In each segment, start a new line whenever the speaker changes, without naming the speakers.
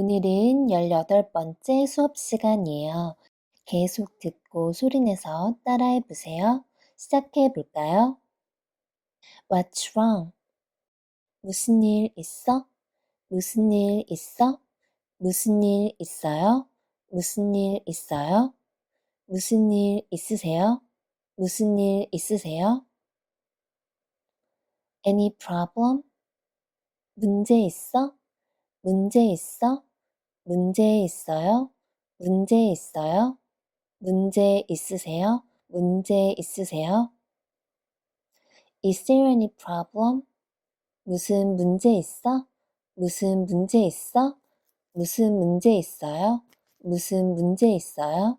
오늘은 18번째 수업 시간이에요. 계속 듣고 소리내서 따라해 보세요. 시작해 볼까요? What's wrong? 무슨 일 있어? 무슨 일 있어? 무슨 일 있어요? 무슨 일 있어요? 무슨 일 있으세요? 무슨 일 있으세요? Any problem? 문제 있어? 문제 있어? 문제 있어요? 문제 있어요? 문제 있으세요? 문제 있으세요? Is there any problem? 무슨 문제 있어? 무슨 문제 있어? 무슨 문제 있어요? 무슨 문제 있어요?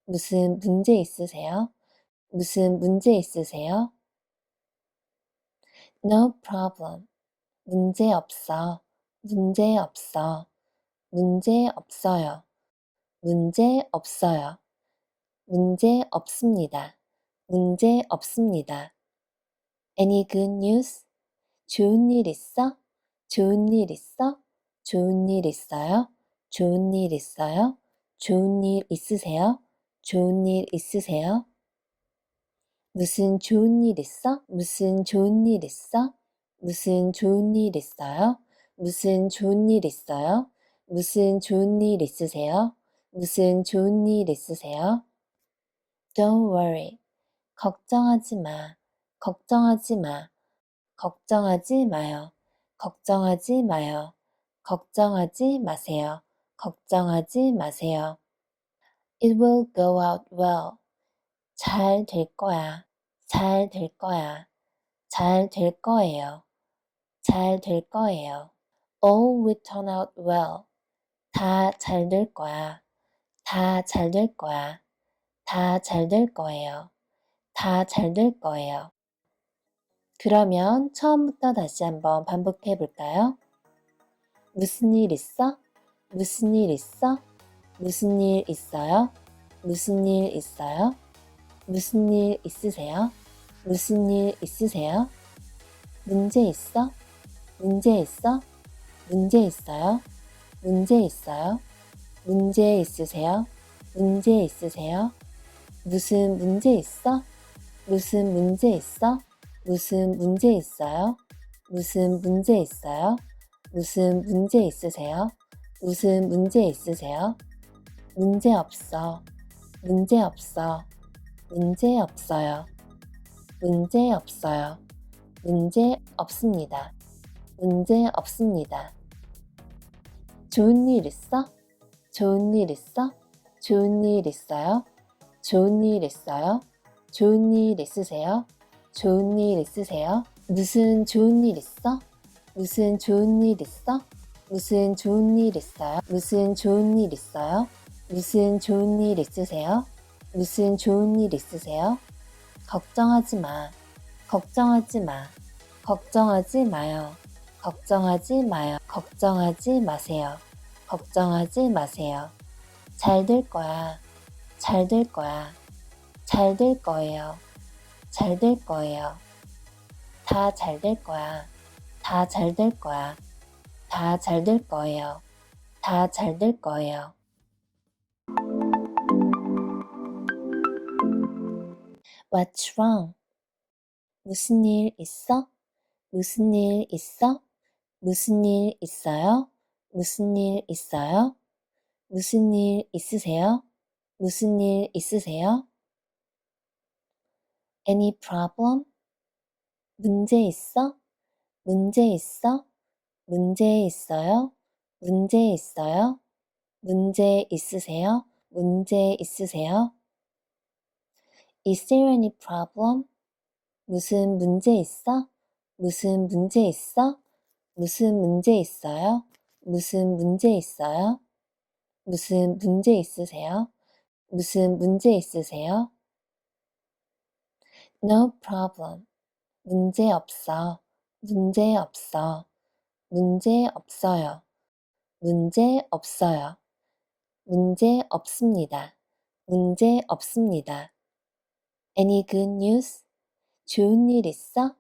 무슨 문제 있으세요? 무슨 문제 있으세요? No problem. 문제 없어. 문제 없어. 문제 없어요. 문제 없어요. 문제 없습니다. 문제 없습니다. Any good news? 좋은 일 있어? 좋은 일 있어? 좋은 일 있어요? 좋은 일 있어요? 좋은 일 있으세요? 좋은 일 있으세요? 무슨 좋은 일 있어? 무슨 좋은 일 있어? 무슨 좋은 일 있어요? 무슨 좋은 일 있어요? 무슨 좋은 일 있으세요? 무슨 좋은 일 있으세요? Don't worry. 걱정하지 마. 걱정하지 마. 걱정하지 마요. 걱정하지 마요. 걱정하지 마세요. 걱정하지 마세요. It will go out well. 잘 될 거야. 잘 될 거야. 잘 될 거예요. 잘 될 거예요. All will turn out well. 다 잘 될 거야. 다 잘 될 거야. 다 잘 될 거예요. 다 잘 될 거예요. 그러면 처음부터 다시 한번 반복해 볼까요? 무슨 일 있어? 무슨 일 있어? 무슨 일 있어요? 무슨 일 있어요? 무슨 일 있으세요? 무슨 일 있으세요? 문제 있어? 문제 있어? 문제 있어요? 문제 있어요? 문제 있으세요? 문제 있으세요? 무슨 문제 있어? 무슨 문제 있어? 무슨 문제 있어요? 무슨 문제 있어요? 무슨 문제 있으세요? 무슨 문제 있으세요? 문제 없어. 문제 없어. 문제 없어요. 문제 없어요. 문제 없습니다. 문제 없습니다. 좋은 일 있어? 좋은 일 있어? 좋은 일 있어요? 좋은 일 있어요? 좋은 일 있으세요? 좋은 일 있으세요? 무슨 좋은 일 있어? 무슨 좋은 일 있어? 무슨 좋은 일 있어요? 무슨 좋은 일 있어요? 무슨 좋은 일 있으세요? 무슨 좋은 일 있으세요? 걱정하지 마. 걱정하지 마. 걱정하지 마요. 걱정하지 마요. 걱정하지 마세요. 걱정하지 마세요. 잘 될 거야. 잘 될 거야. 잘 될 거예요. 잘 될 거예요. 다 잘 될 거야. 다 잘 될 거야. 다 잘 될 거예요. 다 잘 될 거예요. What's wrong? 무슨 일 있어? 무슨 일 있어? 무슨 일 있어요? 무슨 일 있어요? 무슨 일 있으세요? 무슨 일 있으세요? Any problem? 문제 있어? 문제 있어? 문제 있어요? 문제 있어요? 문제 있으세요? 문제 있으세요? Is there any problem? 무슨 문제 있어? 무슨 문제 있어? 무슨 문제 있어요? 무슨 문제 있어요? 무슨 문제 있으세요? 무슨 문제 있으세요? No problem. 문제 없어. 문제 없어. 문제 없어요. 문제 없어요. 문제 없습니다. 문제 없습니다. Any good news? 좋은 일 있어?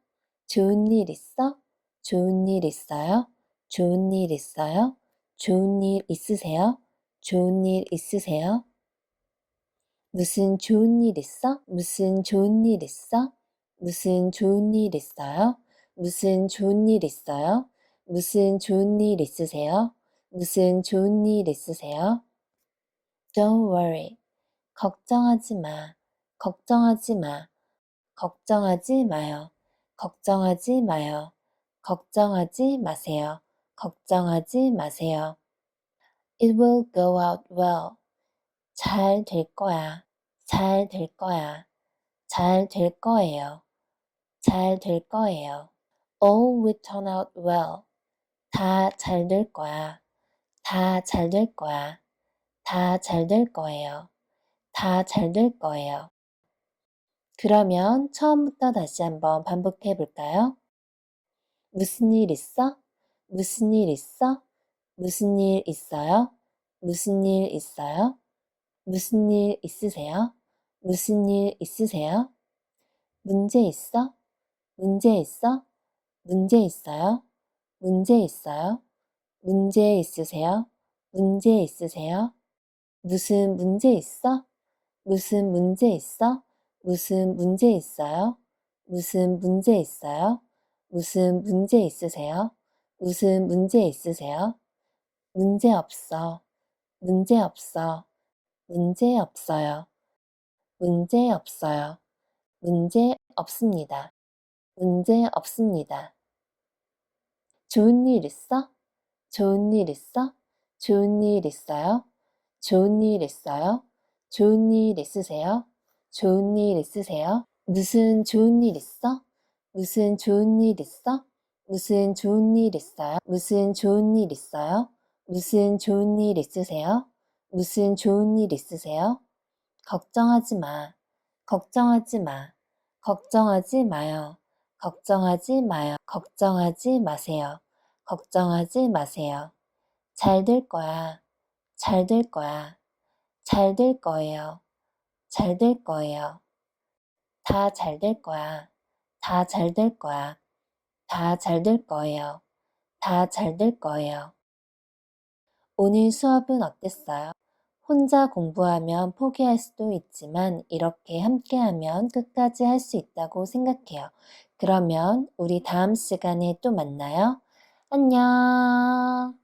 좋은 일 있어? 좋은 일 있어요? 좋은 일 있어요? 좋은 일 있으세요? 좋은 일 있으세요? 무슨 좋은 일 있어? 무슨 좋은 일 있어? 무슨 좋은 일 있어요? 무슨 좋은 일 있어요? 무슨 좋은 일 있으세요? 무슨 좋은 일 있으세요? Don't worry. 걱정하지 마. 걱정하지 마. 걱정하지 마요. 걱정하지 마요. 걱정하지 마세요. 걱정하지 마세요. It will go out well. 잘 될 거야. 잘 될 거야. 잘 될 거예요. 잘 될 거예요. All will turn out well. 다 잘 될 거야. 다 잘 될 거야. 다 잘 될 거예요. 다 잘 될 거예요. 그러면 처음부터 다시 한번 반복해 볼까요? 무슨 일 있어? 무슨 일 있어? 무슨 일 있어요? 무슨 일 있어요? 무슨 일 있으세요? 무슨 일 있으세요? 문제 있어? 문제 있어? 문제 있어요? 문제 있어요? 문제 있으세요? 문제 있으세요? 무슨 문제 있어? 무슨 문제 있어? 무슨 문제 있어요? 무슨 문제 있어요? 무슨 문제 있으세요? 무슨 문제 있으세요? 문제 없어. 문제 없어. 문제 없어요. 문제 없어요. 문제 없습니다. 문제 없습니다. 좋은 일 있어? 좋은 일 있어? 좋은 일 있어요? 좋은 일 있어요? 좋은 일 있으세요? 좋은 일 있으세요? 무슨 좋은 일 있어? 무슨 좋은 일 있어? 무슨 좋은 일 있어요? 무슨 좋은 일 있어요? 무슨 좋은 일 있으세요? 무슨 좋은 일 있으세요? 걱정하지 마. 걱정하지 마. 걱정하지 마요. 걱정하지 마요. 걱정하지 마세요. 걱정하지 마세요. 잘 될 거야. 잘 될 거야. 잘 될 거예요. 잘 될 거예요. 다 잘 될 거야. 다 잘 될 거야. 다 잘 될 거예요. 다 잘 될 거예요. 오늘 수업은 어땠어요? 혼자 공부하면 포기할 수도 있지만 이렇게 함께하면 끝까지 할 수 있다고 생각해요. 그러면 우리 다음 시간에 또 만나요. 안녕.